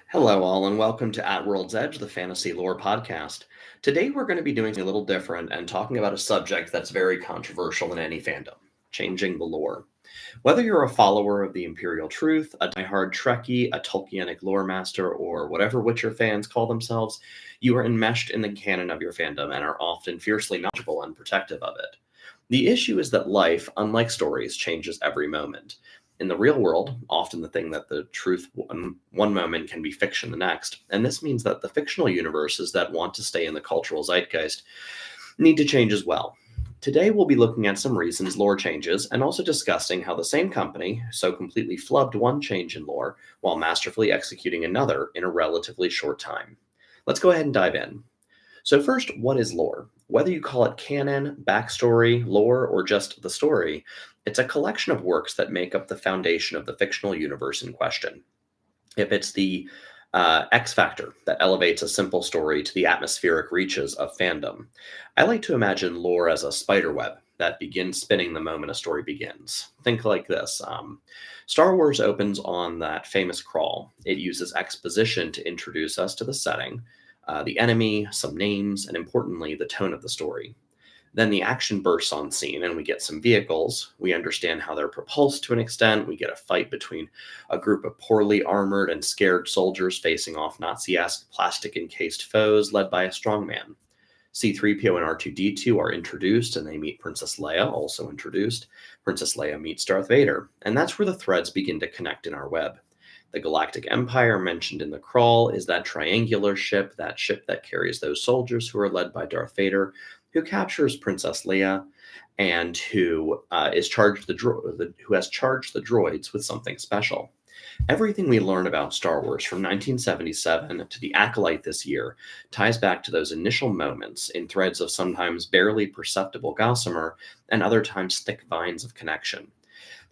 Hello, all, and welcome to At World's Edge, the Fantasy Lore Podcast. Today, we're going to be doing something a little different and talking about a subject that's very controversial in any fandom: changing the lore. Whether you're a follower of the Imperial Truth, a diehard Trekkie, a Tolkienic lore master, or whatever Witcher fans call themselves, you are enmeshed in the canon of your fandom and are often fiercely knowledgeable and protective of it. The issue is that life, unlike stories, changes every moment. In the real world, often the thing that the truth one moment can be fiction the next, and this means that the fictional universes that want to stay in the cultural zeitgeist need to change as well. Today, we'll be looking at some reasons lore changes and also discussing how the same company so completely flubbed one change in lore while masterfully executing another in a relatively short time. Let's go ahead and dive in. So, first, what is lore? Whether you call it canon, backstory, lore, or just the story, it's a collection of works that make up the foundation of the fictional universe in question. If it's the X factor that elevates a simple story to the atmospheric reaches of fandom, I like to imagine lore as a spider web that begins spinning the moment a story begins. Think like this. Star Wars opens on that famous crawl. It uses exposition to introduce us to the setting, the enemy, some names, and importantly, the tone of the story. Then the action bursts on scene, and we get some vehicles. We understand how they're propulsed to an extent. We get a fight between a group of poorly armored and scared soldiers facing off Nazi-esque plastic encased foes led by a strongman. C3PO and R2D2 are introduced, and they meet Princess Leia, also introduced. Princess Leia meets Darth Vader, and that's where the threads begin to connect in our web. The Galactic Empire mentioned in the crawl is that triangular ship, that ship that carries those soldiers who are led by Darth Vader, who captures Princess Leia, and who has charged the droids with something special. Everything we learn about Star Wars from 1977 to The Acolyte this year ties back to those initial moments in threads of sometimes barely perceptible gossamer and other times thick vines of connection.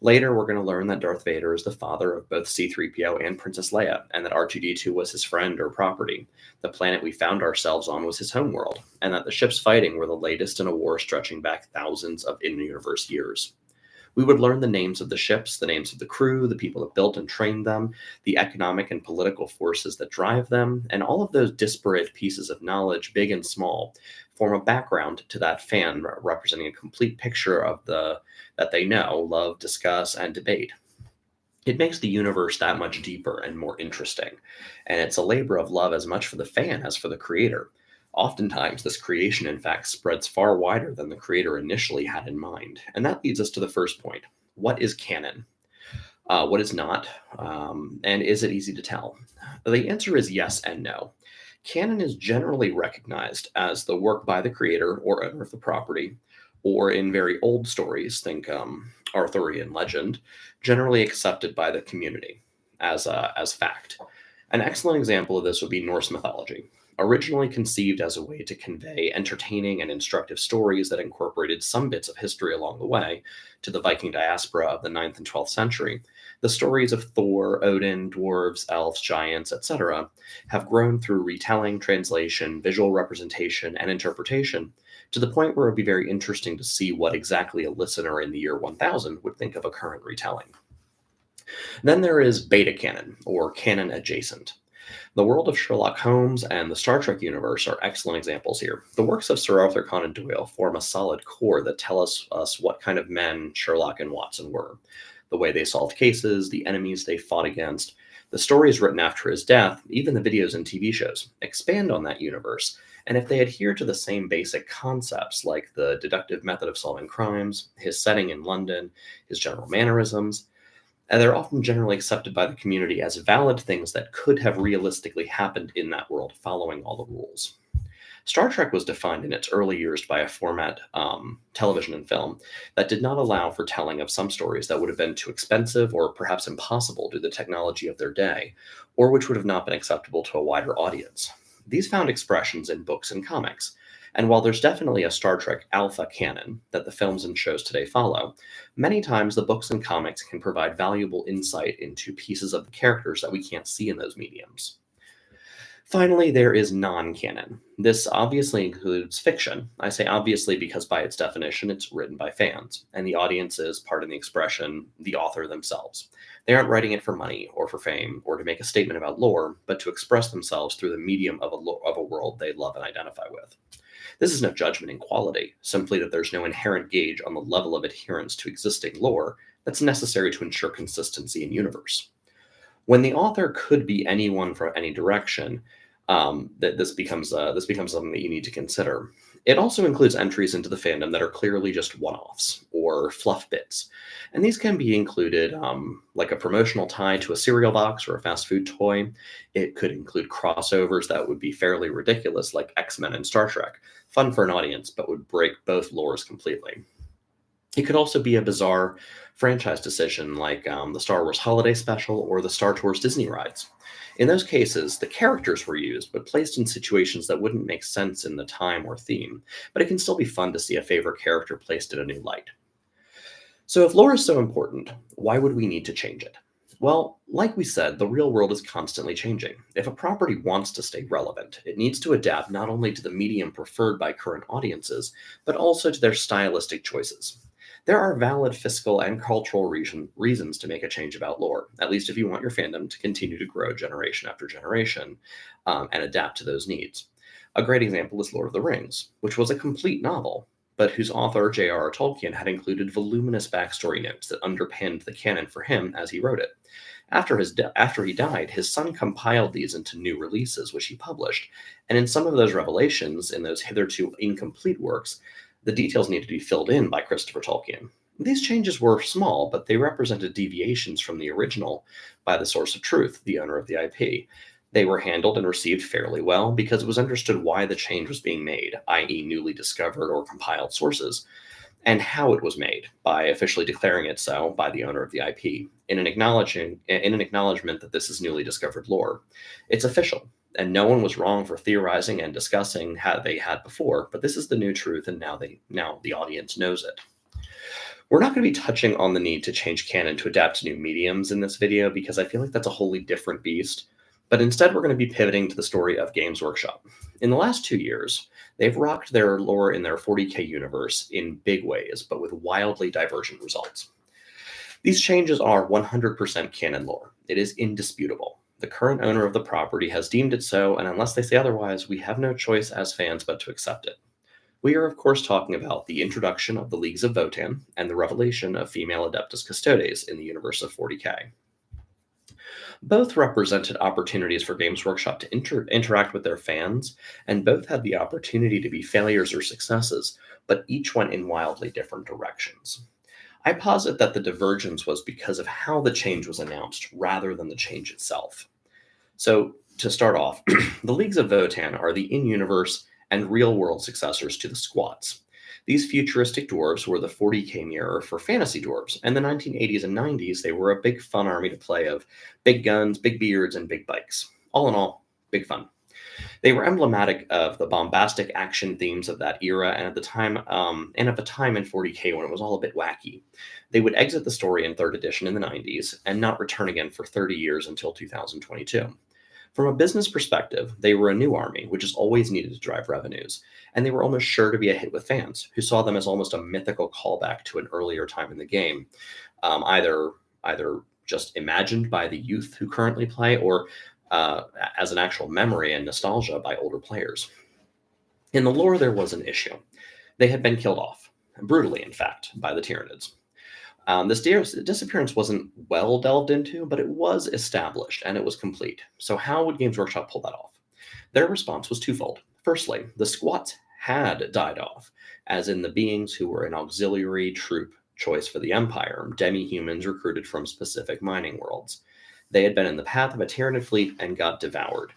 Later, we're going to learn that Darth Vader is the father of both C3PO and Princess Leia, and that R2D2 was his friend or property. The planet we found ourselves on was his homeworld, and that the ships fighting were the latest in a war stretching back thousands of in-universe years. We would learn the names of the ships, the names of the crew, the people that built and trained them, the economic and political forces that drive them, and all of those disparate pieces of knowledge, big and small, form a background to that fan representing a complete picture of the that they know, love, discuss, and debate. It makes the universe that much deeper and more interesting, and it's a labor of love as much for the fan as for the creator. Oftentimes, this creation, in fact, spreads far wider than the creator initially had in mind. And that leads us to the first point. What is canon? What is not? And is it easy to tell? The answer is yes and no. Canon is generally recognized as the work by the creator or owner of the property, or in very old stories, think Arthurian legend, generally accepted by the community as fact. An excellent example of this would be Norse mythology. Originally conceived as a way to convey entertaining and instructive stories that incorporated some bits of history along the way to the Viking diaspora of the 9th and 12th century, the stories of Thor, Odin, dwarves, elves, giants, etc., have grown through retelling, translation, visual representation, and interpretation to the point where it would be very interesting to see what exactly a listener in the year 1000 would think of a current retelling. Then there is beta canon, or canon adjacent. The world of Sherlock Holmes and the Star Trek universe are excellent examples here. The works of Sir Arthur Conan Doyle form a solid core that tell us what kind of men Sherlock and Watson were, the way they solved cases, the enemies they fought against. The stories written after his death, even the videos and TV shows, expand on that universe, and if they adhere to the same basic concepts like the deductive method of solving crimes, his setting in London, his general mannerisms, and they're often generally accepted by the community as valid things that could have realistically happened in that world following all the rules. Star Trek was defined in its early years by a format, television and film, that did not allow for telling of some stories that would have been too expensive or perhaps impossible due to the technology of their day, or which would have not been acceptable to a wider audience. These found expressions in books and comics, and while there's definitely a Star Trek alpha canon that the films and shows today follow, many times the books and comics can provide valuable insight into pieces of the characters that we can't see in those mediums. Finally, there is non-canon. This obviously includes fiction. I say obviously because by its definition, it's written by fans, and the audience is, pardon the expression, the author themselves. They aren't writing it for money or for fame or to make a statement about lore, but to express themselves through the medium of of a world they love and identify with. This is no judgment in quality, simply that there's no inherent gauge on the level of adherence to existing lore that's necessary to ensure consistency in universe. When the author could be anyone from any direction, that this becomes something that you need to consider. It also includes entries into the fandom that are clearly just one-offs or fluff bits, and these can be included like a promotional tie to a cereal box or a fast food toy. It could include crossovers that would be fairly ridiculous, like X-Men and Star Trek, fun for an audience, but would break both lores completely. It could also be a bizarre franchise decision like the Star Wars Holiday Special or the Star Tours Disney rides. In those cases, the characters were used, but placed in situations that wouldn't make sense in the time or theme, but it can still be fun to see a favorite character placed in a new light. So, if lore is so important, why would we need to change it? Well, like we said, the real world is constantly changing. If a property wants to stay relevant, it needs to adapt not only to the medium preferred by current audiences, but also to their stylistic choices. There are valid fiscal and cultural reasons to make a change about lore, at least if you want your fandom to continue to grow generation after generation and adapt to those needs. A great example is Lord of the Rings, which was a complete novel, but whose author, J.R.R. Tolkien, had included voluminous backstory notes that underpinned the canon for him as he wrote it. After he died, his son compiled these into new releases, which he published, and in some of those revelations, in those hitherto incomplete works, the details needed to be filled in by Christopher Tolkien. These changes were small, but they represented deviations from the original by the source of truth, the owner of the IP. They were handled and received fairly well because it was understood why the change was being made, i.e., newly discovered or compiled sources, and how it was made by officially declaring it so by the owner of the IP in an acknowledgement that this is newly discovered lore. It's official, and no one was wrong for theorizing and discussing how they had before, but this is the new truth, and now the audience knows it. We're not going to be touching on the need to change canon to adapt to new mediums in this video because I feel like that's a wholly different beast, but instead we're going to be pivoting to the story of Games Workshop. In the last 2 years, they've rocked their lore in their 40K universe in big ways, but with wildly divergent results. These changes are 100% canon lore. It is indisputable. The current owner of the property has deemed it so, and unless they say otherwise, we have no choice as fans but to accept it. We are, of course, talking about the introduction of the Leagues of Votan and the revelation of female Adeptus Custodes in the universe of 40K. Both represented opportunities for Games Workshop to interact with their fans, and both had the opportunity to be failures or successes, but each went in wildly different directions. I posit that the divergence was because of how the change was announced rather than the change itself. So, to start off, the Leagues of Votan are the in-universe and real-world successors to the Squats. These futuristic dwarves were the 40K mirror for fantasy dwarves, and the 1980s and 90s, they were a big fun army to play of big guns, big beards, and big bikes. All in all, big fun. They were emblematic of the bombastic action themes of that era, and at the time in 40K when it was all a bit wacky. They would exit the story in 3rd edition in the 90s and not return again for 30 years until 2022. From a business perspective, they were a new army, which is always needed to drive revenues, and they were almost sure to be a hit with fans, who saw them as almost a mythical callback to an earlier time in the game, either just imagined by the youth who currently play, or as an actual memory and nostalgia by older players. In the lore, there was an issue. They had been killed off, brutally, in fact, by the Tyranids. This disappearance wasn't well delved into, but it was established and it was complete. So how would Games Workshop pull that off? Their response was twofold. Firstly, the Squats had died off, as in the beings who were an auxiliary troop choice for the Empire, demi-humans recruited from specific mining worlds. They had been in the path of a Tyranid fleet and got devoured.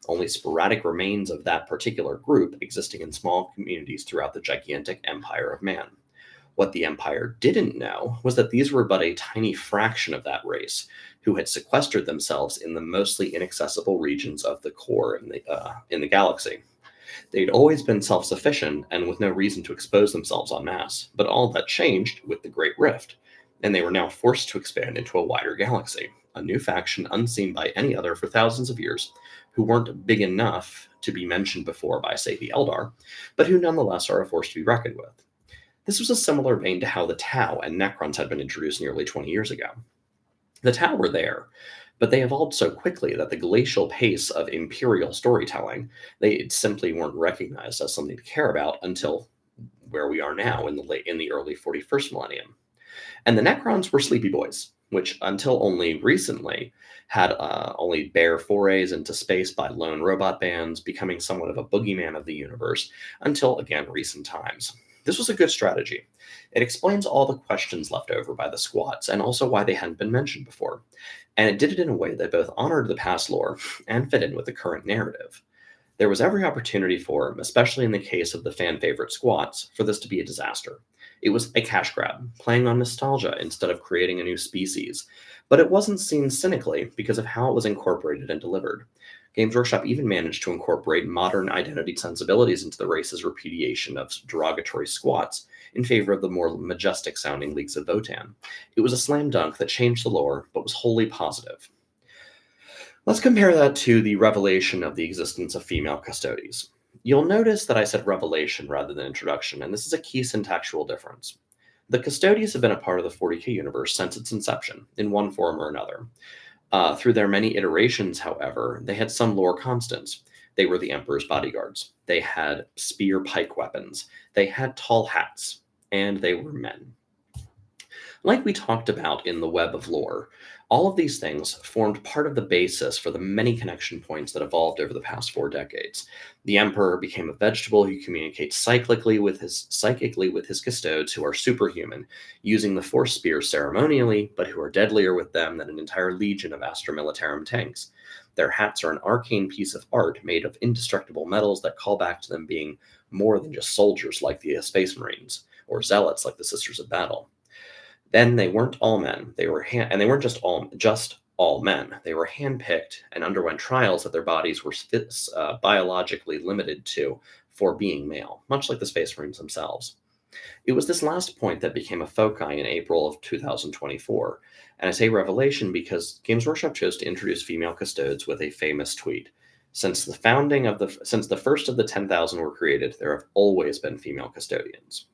Only sporadic remains of that particular group existing in small communities throughout the gigantic empire of man. What the Empire didn't know was that these were but a tiny fraction of that race, who had sequestered themselves in the mostly inaccessible regions of the core in the galaxy. They'd always been self-sufficient and with no reason to expose themselves en masse, but all that changed with the Great Rift, and they were now forced to expand into a wider galaxy, a new faction unseen by any other for thousands of years, who weren't big enough to be mentioned before by, say, the Eldar, but who nonetheless are a force to be reckoned with. This was a similar vein to how the Tau and Necrons had been introduced nearly 20 years ago. The Tau were there, but they evolved so quickly that the glacial pace of imperial storytelling, they simply weren't recognized as something to care about until where we are now in the early 41st millennium. And the Necrons were sleepy boys, which until only recently had only bare forays into space by lone robot bands, becoming somewhat of a boogeyman of the universe until, again, recent times. This was a good strategy. It explains all the questions left over by the squats and also why they hadn't been mentioned before. And it did it in a way that both honored the past lore and fit in with the current narrative. There was every opportunity for, especially in the case of the fan favorite squats, for this to be a disaster. It was a cash grab, playing on nostalgia instead of creating a new species. But it wasn't seen cynically because of how it was incorporated and delivered. Games Workshop even managed to incorporate modern identity sensibilities into the race's repudiation of derogatory squats in favor of the more majestic sounding Leagues of Votan. It was a slam dunk that changed the lore, but was wholly positive. Let's compare that to the revelation of the existence of female custodies. You'll notice that I said revelation rather than introduction, and this is a key syntactual difference. The custodies have been a part of the 40K universe since its inception, in one form or another. Through their many iterations, however, they had some lore constants. They were the Emperor's bodyguards. They had spear pike weapons. They had tall hats. And they were men. Like we talked about in the web of lore, all of these things formed part of the basis for the many connection points that evolved over the past 4 decades. The Emperor became a vegetable who communicates psychically with his custodes, who are superhuman, using the Force Spear ceremonially, but who are deadlier with them than an entire legion of Astra Militarum tanks. Their hats are an arcane piece of art made of indestructible metals that call back to them being more than just soldiers like the Space Marines, or zealots like the Sisters of Battle. Then they weren't all men. They weren't just all men. They were handpicked and underwent trials that their bodies were biologically limited to for being male, much like the Space Marines themselves. It was this last point that became a foci in April of 2024. And I say revelation because Games Workshop chose to introduce female custodes with a famous tweet. Since the first of the 10,000 were created, there have always been female custodians.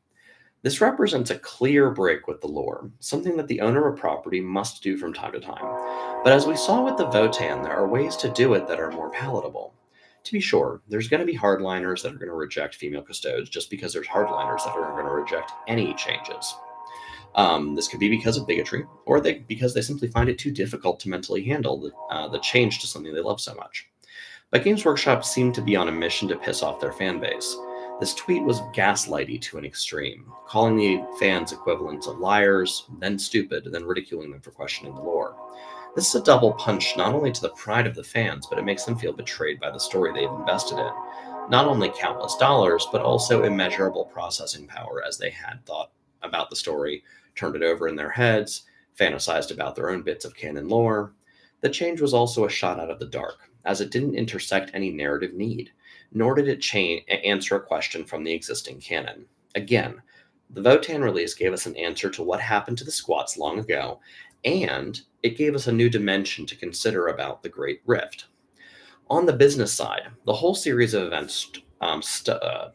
This represents a clear break with the lore, something that the owner of property must do from time to time. But as we saw with the Votan, there are ways to do it that are more palatable. To be sure, there's going to be hardliners that are going to reject female custodes just because there's hardliners that are going to reject any changes. This could be because of bigotry, or because they simply find it too difficult to mentally handle the change to something they love so much. But Games Workshop seemed to be on a mission to piss off their fan base. This tweet was gaslighty to an extreme, calling the fans equivalents of liars, then stupid, then ridiculing them for questioning the lore. This is a double punch not only to the pride of the fans, but it makes them feel betrayed by the story they've invested in. Not only countless dollars, but also immeasurable processing power as they had thought about the story, turned it over in their heads, fantasized about their own bits of canon lore. The change was also a shot out of the dark, as it didn't intersect any narrative need, nor did it answer a question from the existing canon. Again, the Votan release gave us an answer to what happened to the squats long ago, and it gave us a new dimension to consider about the Great Rift. On the business side, the whole series of events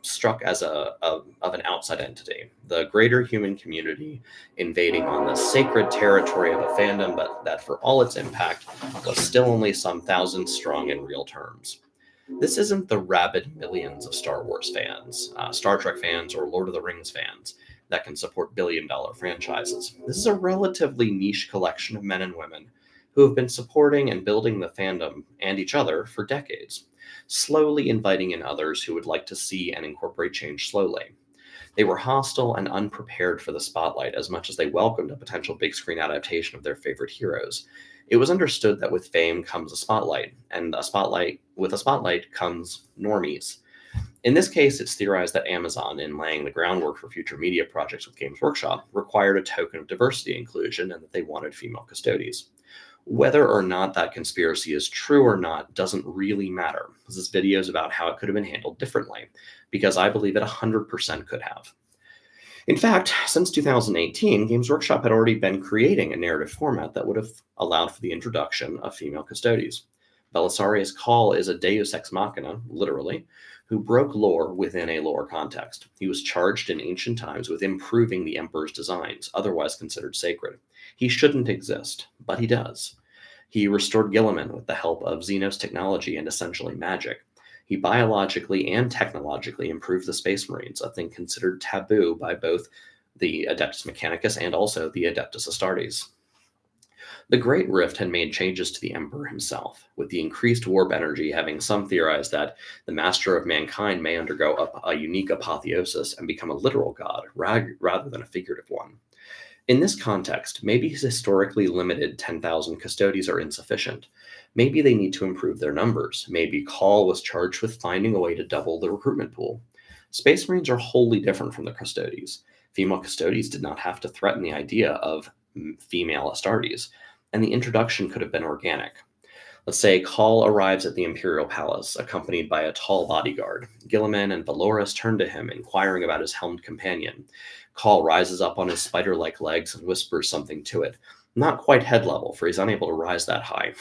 struck as of an outside entity, the greater human community invading on the sacred territory of a fandom, but that for all its impact was still only some thousands strong in real terms. This isn't the rabid millions of Star Wars fans, Star Trek fans, or Lord of the Rings fans that can support billion-dollar franchises. This is a relatively niche collection of men and women who have been supporting and building the fandom and each other for decades, slowly inviting in others who would like to see and incorporate change slowly. They were hostile and unprepared for the spotlight as much as they welcomed a potential big screen adaptation of their favorite heroes. It was understood that with fame comes a spotlight, and with a spotlight comes normies. In this case, it's theorized that Amazon, in laying the groundwork for future media projects with Games Workshop, required a token of diversity inclusion and that they wanted female custodies. Whether or not that conspiracy is true or not doesn't really matter, because this video is about how it could have been handled differently, because I believe it 100% could have. In fact, since 2018, Games Workshop had already been creating a narrative format that would have allowed for the introduction of female custodies. Belisarius Cawl is a deus ex machina, literally, who broke lore within a lore context. He was charged in ancient times with improving the Emperor's designs, otherwise considered sacred. He shouldn't exist, but he does. He restored Gilliman with the help of Xenos technology and essentially magic. He biologically and technologically improved the Space Marines, a thing considered taboo by both the Adeptus Mechanicus and also the Adeptus Astartes. The Great Rift had made changes to the Emperor himself, with the increased warp energy having some theorized that the Master of Mankind may undergo a unique apotheosis and become a literal god rather than a figurative one. In this context, maybe his historically limited 10,000 custodies are insufficient. Maybe they need to improve their numbers. Maybe Cawl was charged with finding a way to double the recruitment pool. Space Marines are wholly different from the custodies. Female custodies did not have to threaten the idea of female Astartes, and the introduction could have been organic. Let's say Cawl arrives at the Imperial Palace, accompanied by a tall bodyguard. Gilliman and Valoris turn to him, inquiring about his helmed companion. Cawl rises up on his spider-like legs and whispers something to it. Not quite head level, for he's unable to rise that high.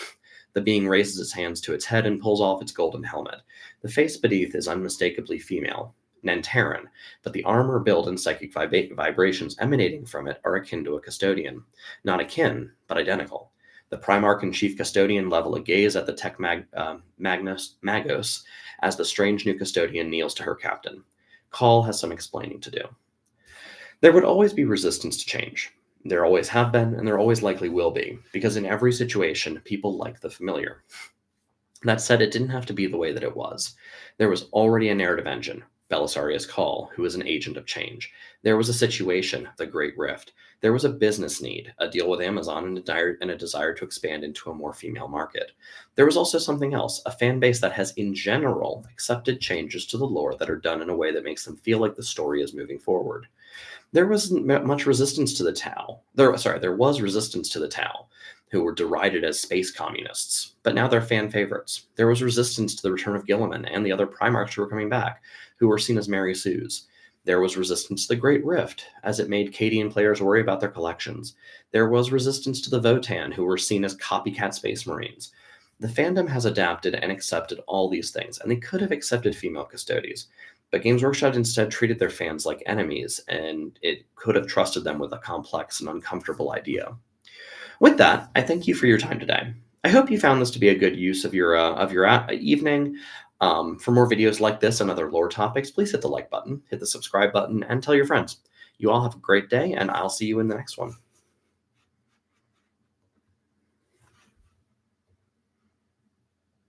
The being raises its hands to its head and pulls off its golden helmet. The face beneath is unmistakably female, Nantaran, but the armor, build, and psychic vibrations emanating from it are akin to a custodian. Not akin, but identical. The Primarch and Chief Custodian level a gaze at the Tech Magos as the strange new custodian kneels to her captain. Cawl has some explaining to do. There would always be resistance to change. There always have been, and there always likely will be, because in every situation, people like the familiar. That said, it didn't have to be the way that it was. There was already a narrative engine, Belisarius Cawl, who was an agent of change. There was a situation, the Great Rift. There was a business need, a deal with Amazon and a desire to expand into a more female market. There was also something else, a fan base that has, in general, accepted changes to the lore that are done in a way that makes them feel like the story is moving forward. There wasn't much resistance to the Tau. There was resistance to the Tau, who were derided as space communists, but now they're fan favorites. There was resistance to the return of Gilliman and the other Primarchs who were coming back, who were seen as Mary Sues. There was resistance to the Great Rift, as it made Cadian players worry about their collections. There was resistance to the Votan, who were seen as copycat Space Marines. The fandom has adapted and accepted all these things, and they could have accepted female custodies. But Games Workshop instead treated their fans like enemies, and it could have trusted them with a complex and uncomfortable idea. With that, I thank you for your time today. I hope you found this to be a good use of your evening. For more videos like this and other lore topics, please hit the like button, hit the subscribe button, and tell your friends. You all have a great day, and I'll see you in the next one.